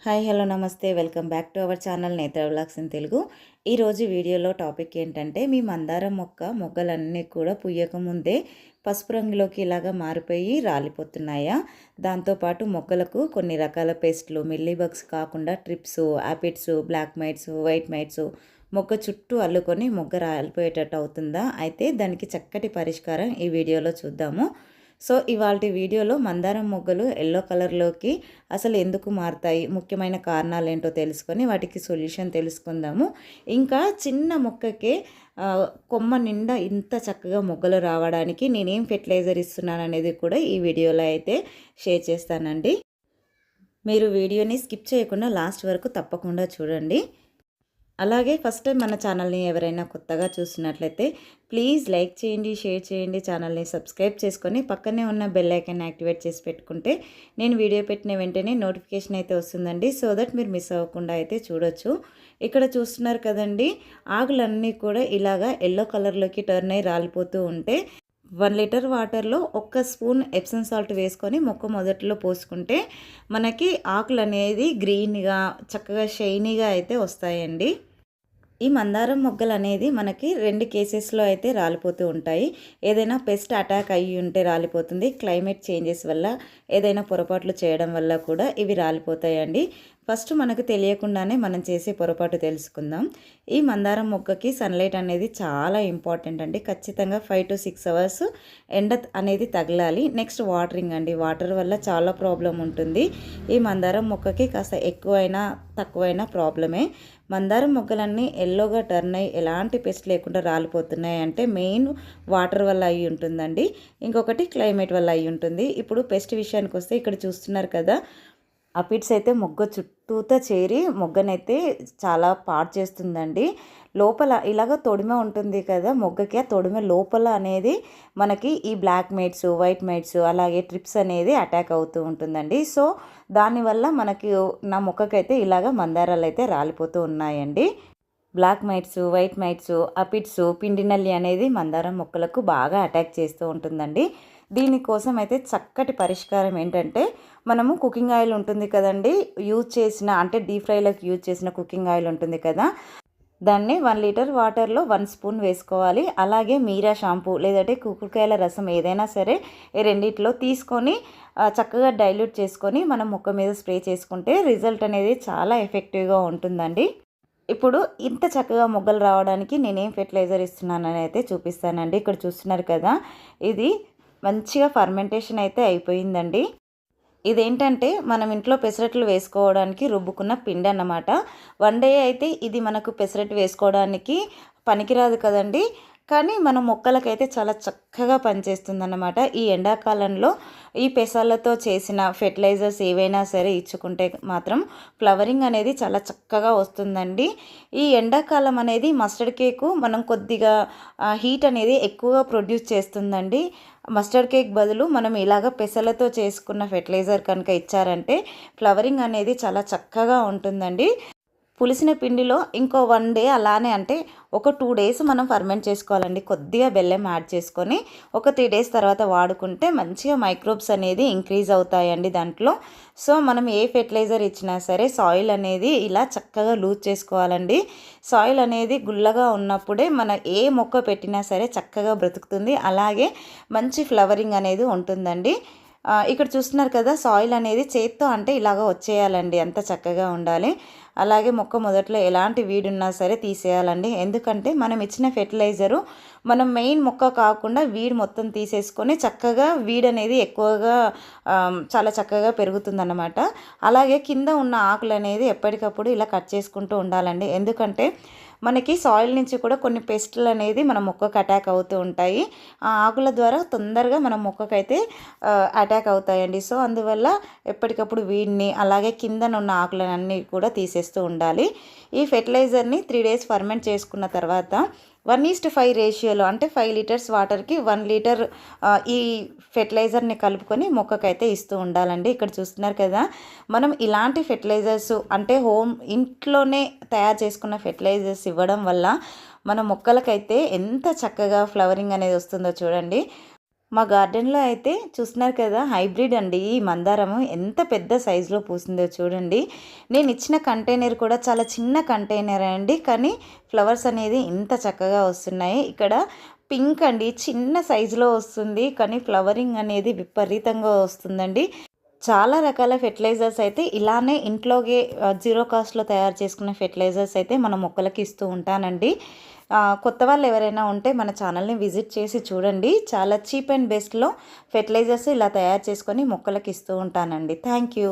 Hi hello నమస్తే welcome back to our channel నేత్ర vlogs in Telugu. ఈరోజు వీడియోలో టాపిక్ ఏంటంటే మీ మందారం మొగ్గలన్నీ కూడా పుయ్యక ముందే పసుపు రంగులోకి ఇలాగా మారిపోయి రాలిపోతున్నాయా? దాంతోపాటు మొగ్గలకు కొన్ని రకాల పెస్ట్లు మిల్లీ బగ్స్ కాకుండా thrips, aphids, black mites, white mites మొగ్గ చుట్టూ అల్లుకొని మొగ్గ రాలిపోయేటట్టు అవుతుందా? అయితే దానికి చక్కటి పరిష్కారం ఈ వీడియోలో చూద్దాము. సో ఇవాల్టి వీడియోలో మందారం మొగ్గలు ఎల్లో కలర్లోకి అసలు ఎందుకు మారుతాయి, ముఖ్యమైన కారణాలు ఏంటో తెలుసుకొని వాటికి సొల్యూషన్ తెలుసుకుందాము. ఇంకా చిన్న మొక్కకే కొమ్మ నిండా ఇంత చక్కగా మొగ్గలు రావడానికి నేనేం ఫెర్టిలైజర్ ఇస్తున్నాను అనేది కూడా ఈ వీడియోలో అయితే షేర్ చేస్తానండి. మీరు వీడియోని స్కిప్ చేయకుండా లాస్ట్ వరకు తప్పకుండా చూడండి. అలాగే ఫస్ట్ టైం మన ఛానల్ని ఎవరైనా కొత్తగా చూస్తున్నట్లయితే ప్లీజ్ లైక్ చేయండి, షేర్ చేయండి, ఛానల్ని సబ్స్క్రైబ్ చేసుకొని పక్కనే ఉన్న బెల్ ఐకాన్ యాక్టివేట్ చేసి పెట్టుకుంటే నేను వీడియో పెట్టిన వెంటనే నోటిఫికేషన్ అయితే వస్తుందండి. సో దట్ మీరు మిస్ అవ్వకుండా అయితే చూడొచ్చు. ఇక్కడ చూస్తున్నారు కదండి, ఆకులన్నీ కూడా ఇలాగా ఎల్లో కలర్లోకి టర్న్ అయ్యి రాలిపోతూ ఉంటే 1 లీటర్ వాటర్లో 1 స్పూన్ ఎప్సమ్ సాల్ట్ వేసుకొని మొక్క మొదట్లో పోసుకుంటే మనకి ఆకులు అనేది గ్రీన్గా చక్కగా షైనీగా అయితే వస్తాయండి. ఈ మందారం మొగ్గలు అనేది మనకి 2 కేసెస్లో అయితే రాలిపోతూ ఉంటాయి. ఏదైనా పెస్ట్ అటాక్ అయ్యి ఉంటే రాలిపోతుంది. క్లైమేట్ చేంజెస్ వల్ల ఏదైనా పొరపాట్లు చేయడం వల్ల కూడా ఇవి రాలిపోతాయండి. ఫస్ట్ మనకు తెలియకుండానే మనం చేసే పొరపాటు తెలుసుకుందాం. ఈ మందారం మొగ్గకి సన్లైట్ అనేది చాలా ఇంపార్టెంట్ అండి. ఖచ్చితంగా 5 to 6 అవర్స్ ఎండ అనేది తగలాలి. నెక్స్ట్ వాటరింగ్ అండి. వాటర్ వల్ల చాలా ప్రాబ్లం ఉంటుంది. ఈ మందారం మొక్కకి కాస్త ఎక్కువైనా తక్కువైనా ప్రాబ్లమే. మందారం మొగ్గలన్నీ ఎల్లోగా టర్న్ అయ్యి ఎలాంటి పెస్ట్ లేకుండా రాలిపోతున్నాయి అంటే మెయిన్ వాటర్ వల్ల అయి ఉంటుందండి. ఇంకొకటి క్లైమేట్ వల్ల అయి ఉంటుంది. ఇప్పుడు పెస్ట్ విషయానికి వస్తే ఇక్కడ చూస్తున్నారు కదా, అపిడ్స్ అయితే మొగ్గ చుట్టూతా చేరి మొగ్గనైతే చాలా పాడు చేస్తుందండి. లోపల ఇలాగ తొడిమ ఉంటుంది కదా మొగ్గకి, ఆ తొడిమ లోపల అనేది మనకి ఈ బ్లాక్ మైట్స్, వైట్ మైట్స్, అలాగే ట్రిప్స్ అనేది అటాక్ అవుతూ ఉంటుందండి. సో దానివల్ల మనకి నా మొక్కకైతే ఇలాగ మందారాలు అయితే రాలిపోతూ ఉన్నాయండి. Black mites, white mites, aphids, పిండి నల్లి అనేది మందారం మొక్కలకు బాగా అటాక్ చేస్తూ ఉంటుందండి. దీనికోసం అయితే చక్కటి పరిష్కారం ఏంటంటే, మనము కుకింగ్ ఆయిల్ ఉంటుంది కదండి, యూజ్ చేసిన అంటే డీప్ ఫ్రైలోకి యూజ్ చేసిన కుకింగ్ ఆయిల్ ఉంటుంది కదా, దాన్ని 1 లీటర్ వాటర్లో 1 స్పూన్ వేసుకోవాలి. అలాగే మీరా షాంపూ లేదంటే కుకుడుకాయల రసం ఏదైనా సరే ఈ రెండిట్లో తీసుకొని చక్కగా డైల్యూట్ చేసుకొని మనం మొక్క మీద స్ప్రే చేసుకుంటే రిజల్ట్ అనేది చాలా ఎఫెక్టివ్గా ఉంటుందండి. ఇప్పుడు ఇంత చక్కగా మొగ్గలు రావడానికి నేనేం ఫెర్టిలైజర్ ఇస్తున్నానని అయితే చూపిస్తానండి. ఇక్కడ చూస్తున్నారు కదా, ఇది మంచిగా ఫర్మెంటేషన్ అయితే అయిపోయిందండి. ఇదేంటంటే మనం ఇంట్లో పెసరట్లు వేసుకోవడానికి రుబ్బుకున్న పిండి అన్నమాట. 1 డే అయితే ఇది మనకు పెసరట్టు వేసుకోవడానికి పనికిరాదు కదండి, కానీ మన మొక్కలకైతే చాలా చక్కగా పనిచేస్తుందన్నమాట. ఈ ఎండాకాలంలో ఈ పెసర్లతో చేసిన ఫెర్టిలైజర్స్ ఏవైనా సరే ఇచ్చుకుంటే మాత్రం ఫ్లవరింగ్ అనేది చాలా చక్కగా వస్తుందండి. ఈ ఎండాకాలం అనేది మస్టర్డ్ కేకు మనం కొద్దిగా హీట్ అనేది ఎక్కువగా ప్రొడ్యూస్ చేస్తుందండి. మస్టర్డ్ కేక్ బదులు మనం ఇలాగ పెసర్లతో చేసుకున్న ఫెర్టిలైజర్ కనుక ఇచ్చారంటే ఫ్లవరింగ్ అనేది చాలా చక్కగా ఉంటుందండి. పులిసిన పిండిలో ఇంకో 1 డే అలానే అంటే ఒక 2 డేస్ మనం ఫర్మెంట్ చేసుకోవాలండి. కొద్దిగా బెల్లం యాడ్ చేసుకొని ఒక 3 డేస్ తర్వాత వాడుకుంటే మంచిగా మైక్రోబ్స్ అనేది ఇంక్రీజ్ అవుతాయండి దాంట్లో. సో మనం ఏ ఫెర్టిలైజర్ ఇచ్చినా సరే సాయిల్ అనేది ఇలా చక్కగా లూజ్ చేసుకోవాలండి. సాయిల్ అనేది గుల్లగా ఉన్నప్పుడే మన ఏ మొక్క పెట్టినా సరే చక్కగా బ్రతుకుతుంది. అలాగే మంచి ఫ్లవరింగ్ అనేది ఉంటుందండి. ఇక్కడ చూస్తున్నారు కదా, సాయిల్ అనేది చేత్తో అంటే ఇలాగ వచ్చేయాలండి, అంత చక్కగా ఉండాలి. అలాగే మొక్క మొదట్లో ఎలాంటి వీడున్నా సరే తీసేయాలండి. ఎందుకంటే మనం ఇచ్చిన ఫెర్టిలైజరు మనం మెయిన్ మొక్క కాకుండా వీడ్ మొత్తం తీసేసుకొని చక్కగా వీడ్ అనేది ఎక్కువగా చాలా చక్కగా పెరుగుతుందన్నమాట. అలాగే కింద ఉన్న ఆకులు అనేది ఎప్పటికప్పుడు ఇలా కట్ చేసుకుంటూ ఉండాలండి. ఎందుకంటే మనకి సాయిల్ నుంచి కూడా కొన్ని పెస్టులు అనేది మన మొక్కకు అటాక్ అవుతూ ఉంటాయి. ఆ ఆకుల ద్వారా తొందరగా మన మొక్కకైతే అటాక్ అవుతాయండి. సో అందువల్ల ఎప్పటికప్పుడు వీడిని అలాగే కిందన ఉన్న ఆకులన్నీ కూడా తీసేస్తూ ఉండాలి. ఈ ఫెర్టిలైజర్ని 3 డేస్ ఫర్మెంట్ చేసుకున్న తర్వాత 1:5 రేషియోలో అంటే 5 లీటర్స్ వాటర్కి 1 లీటర్ ఈ ఫెర్టిలైజర్ని కలుపుకొని మొక్కకైతే ఇస్తూ ఉండాలండి. ఇక్కడ చూస్తున్నారు కదా, మనం ఇలాంటి ఫెర్టిలైజర్స్ అంటే ఇంట్లోనే తయారు చేసుకున్న ఫెర్టిలైజర్స్ ఇవ్వడం వల్ల మన మొక్కలకైతే ఎంత చక్కగా ఫ్లవరింగ్ అనేది వస్తుందో చూడండి. మా గార్డెన్‌లో అయితే చూస్తున్నారు కదా! హైబ్రిడ్ అండి. ఈ మందారము ఎంత పెద్ద సైజులో పూసిందో చూడండి. నేనిచ్చిన కంటైనర్ కూడా చాలా చిన్న కంటైనరే అండి. కానీ ఫ్లవర్స్ అనేది ఇంత చక్కగా వస్తున్నాయి. ఇక్కడ పింక్ అండి. చిన్న సైజులో వస్తుంది. కానీ ఫ్లవరింగ్ అనేది విపరీతంగా వస్తుందండి. చాలా రకాల ఫెర్టిలైజర్స్ అయితే ఇలానే ఇంట్లోగే జీరో కాస్ట్‌లో తయారు చేసుకున్న ఫెర్టిలైజర్స్ అయితే మన మొక్కలకి ఇస్తూ ఉంటానండి. కొత్త వాళ్ళు ఎవరైనా ఉంటే మన ఛానల్‌ని విజిట్ చేసి చూడండి. చాలా చీప్ అండ్ బెస్ట్‌లో ఫెర్టిలైజర్స్ ఇలా తయారు చేసుకొని మొక్కలకి ఇస్తూ ఉంటానండి. Thank you.